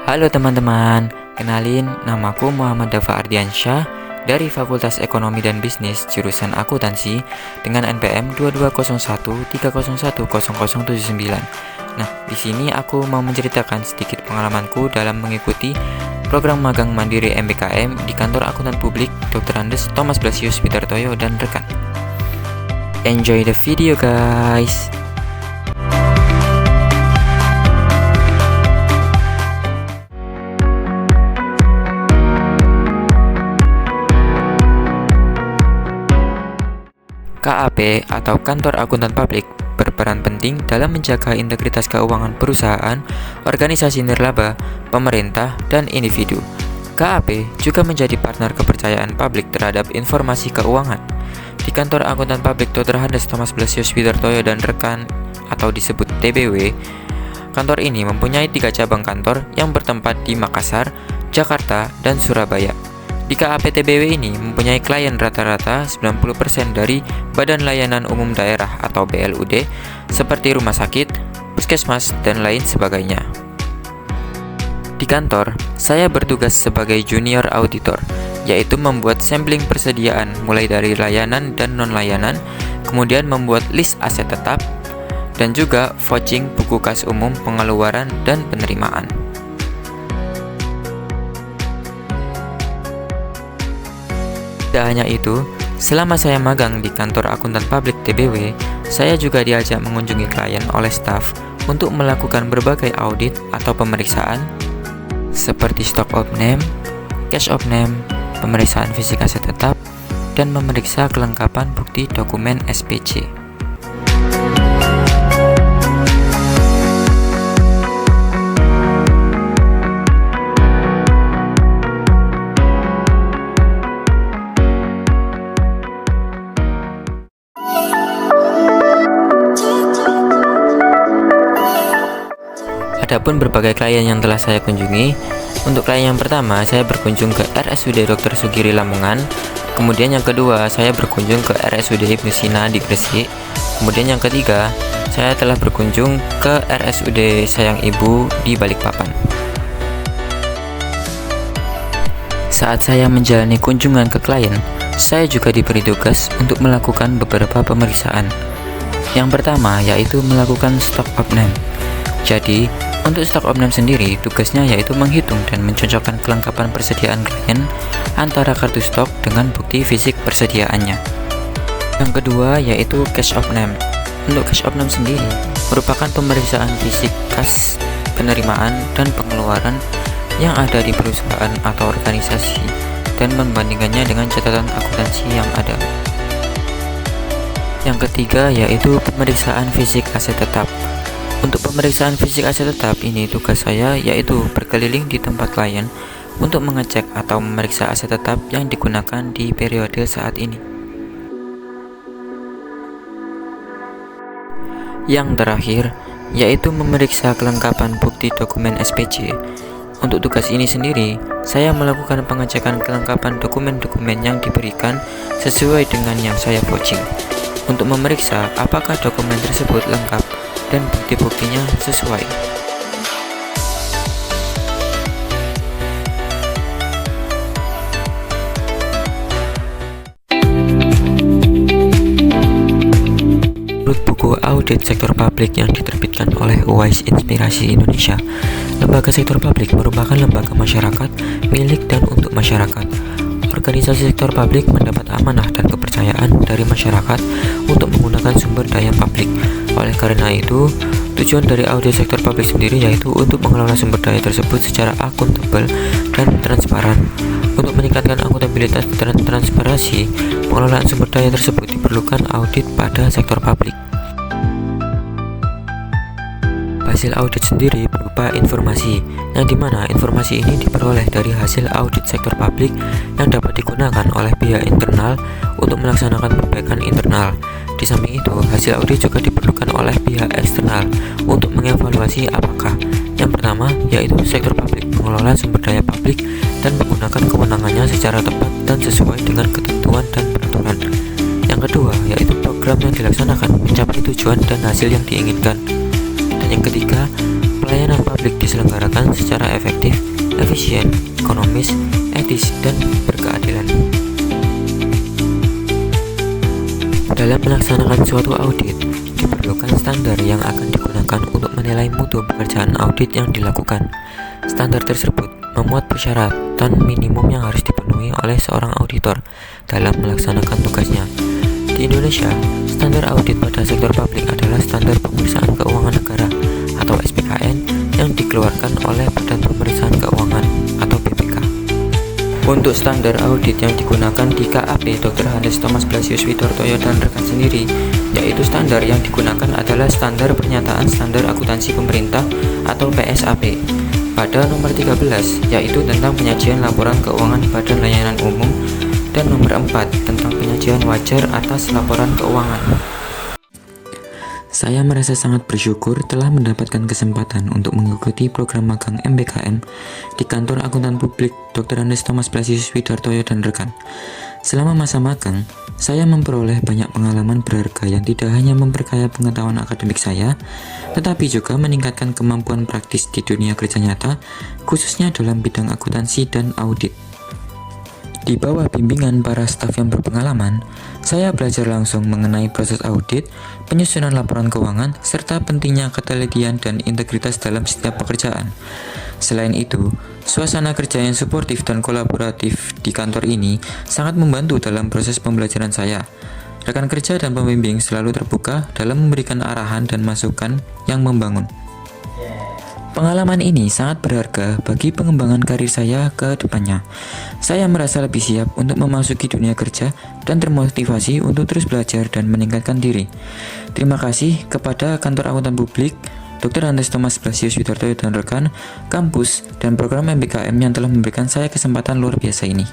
Halo teman-teman, kenalin namaku Muhammad Dafa Ardiansyah dari Fakultas Ekonomi dan Bisnis jurusan Akuntansi dengan NPM 220130100079. Nah, di sini aku mau menceritakan sedikit pengalamanku dalam mengikuti program magang mandiri MBKM di Kantor Akuntan Publik Dr. Andes Thomas Blasius Widartoyo dan rekan. Enjoy the video guys. KAP atau Kantor Akuntan Publik berperan penting dalam menjaga integritas keuangan perusahaan, organisasi nirlaba, pemerintah, dan individu. KAP juga menjadi partner kepercayaan publik terhadap informasi keuangan. Di Kantor Akuntan Publik Dr. Andes Thomas Blasius Widartoyo dan rekan atau disebut TBW, kantor ini mempunyai 3 cabang kantor yang bertempat di Makassar, Jakarta, dan Surabaya. Di KAP TBW ini mempunyai klien rata-rata 90% dari Badan Layanan Umum Daerah atau BLUD seperti rumah sakit, puskesmas, dan lain sebagainya. Di kantor, saya bertugas sebagai junior auditor, yaitu membuat sampling persediaan mulai dari layanan dan non-layanan, kemudian membuat list aset tetap, dan juga vouching buku kas umum pengeluaran dan penerimaan. Tidak hanya itu, selama saya magang di Kantor Akuntan Publik TBW, saya juga diajak mengunjungi klien oleh staf untuk melakukan berbagai audit atau pemeriksaan seperti stock of name, cash of name, pemeriksaan fisik aset tetap, dan memeriksa kelengkapan bukti dokumen SPC. Adapun berbagai klien yang telah saya kunjungi, untuk klien yang pertama saya berkunjung ke RSUD Dr. Sugiri Lamongan, kemudian yang kedua saya berkunjung ke RSUD Ibnu Sina di Gresik, kemudian yang ketiga saya telah berkunjung ke RSUD Sayang Ibu di Balikpapan. Saat saya menjalani kunjungan ke klien, saya juga diberi tugas untuk melakukan beberapa pemeriksaan. Yang pertama yaitu melakukan stock of name. Jadi, untuk stock of name sendiri, tugasnya yaitu menghitung dan mencocokkan kelengkapan persediaan klien antara kartu stok dengan bukti fisik persediaannya. Yang kedua yaitu cash of name. Untuk cash of name sendiri, merupakan pemeriksaan fisik kas, penerimaan, dan pengeluaran yang ada di perusahaan atau organisasi dan membandingkannya dengan catatan akuntansi yang ada. Yang ketiga yaitu pemeriksaan fisik aset tetap. Untuk pemeriksaan fisik aset tetap ini tugas saya yaitu berkeliling di tempat klien untuk mengecek atau memeriksa aset tetap yang digunakan di periode saat ini. Yang terakhir yaitu memeriksa kelengkapan bukti dokumen SPC. Untuk tugas ini sendiri, saya melakukan pengecekan kelengkapan dokumen-dokumen yang diberikan sesuai dengan yang saya vouching untuk memeriksa apakah dokumen tersebut lengkap dan bukti-buktinya sesuai. Menurut buku audit sektor publik yang diterbitkan oleh UAIS Inspirasi Indonesia, lembaga sektor publik merupakan lembaga masyarakat milik dan untuk masyarakat. Organisasi sektor publik mendapat amanah dan kepercayaan dari masyarakat untuk menggunakan sumber daya publik. Oleh karena itu, tujuan dari audit sektor publik sendiri yaitu untuk mengelola sumber daya tersebut secara akuntabel dan transparan. Untuk meningkatkan akuntabilitas dan transparansi pengelolaan sumber daya tersebut diperlukan audit pada sektor publik. Hasil audit sendiri berupa informasi, yang dimana informasi ini diperoleh dari hasil audit sektor publik yang dapat digunakan oleh pihak internal untuk melaksanakan perbaikan internal. Di samping itu, hasil audit juga diperlukan oleh pihak eksternal untuk mengevaluasi apakah yang pertama yaitu sektor publik mengelola sumber daya publik dan menggunakan kewenangannya secara tepat dan sesuai dengan ketentuan dan peraturan. Yang kedua yaitu program yang dilaksanakan mencapai tujuan dan hasil yang diinginkan. Dan yang ketiga, pelayanan akuntan publik diselenggarakan secara efektif, efisien, ekonomis, etis, dan berkeadilan. Dalam melaksanakan suatu audit, diperlukan standar yang akan digunakan untuk menilai mutu pekerjaan audit yang dilakukan. Standar tersebut memuat persyaratan minimum yang harus dipenuhi oleh seorang auditor dalam melaksanakan tugasnya. Di Indonesia, standar audit pada sektor publik adalah Standar Pemeriksaan Keuangan Negara atau SPKN yang dikeluarkan oleh Badan Pemeriksaan Keuangan atau BPK. Untuk standar audit yang digunakan di KAP Dr. Hannes Thomas Blasius Widartoyo dan rekan sendiri, yaitu standar yang digunakan adalah Standar Pernyataan Standar Akuntansi Pemerintah atau PSAP pada nomor 13, yaitu tentang penyajian laporan keuangan Badan Layanan Umum, dan nomor 4 tentang penyajian wajar atas laporan keuangan. Saya merasa sangat bersyukur telah mendapatkan kesempatan untuk mengikuti program magang MBKM di kantor akuntan publik Dr. Hannes Thomas Blasius Widartoyo dan rekan. Selama masa magang, saya memperoleh banyak pengalaman berharga yang tidak hanya memperkaya pengetahuan akademik saya, tetapi juga meningkatkan kemampuan praktis di dunia kerja nyata, khususnya dalam bidang akuntansi dan audit. Di bawah bimbingan para staf yang berpengalaman, saya belajar langsung mengenai proses audit, penyusunan laporan keuangan, serta pentingnya ketelitian dan integritas dalam setiap pekerjaan. Selain itu, suasana kerja yang suportif dan kolaboratif di kantor ini sangat membantu dalam proses pembelajaran saya. Rekan kerja dan pembimbing selalu terbuka dalam memberikan arahan dan masukan yang membangun. Pengalaman ini sangat berharga bagi pengembangan karir saya ke depannya. Saya merasa lebih siap untuk memasuki dunia kerja dan termotivasi untuk terus belajar dan meningkatkan diri. Terima kasih kepada Kantor Akuntan Publik, Dr. Hannes Thomas Blasius Widartoyo dan rekan, kampus, dan program MBKM yang telah memberikan saya kesempatan luar biasa ini.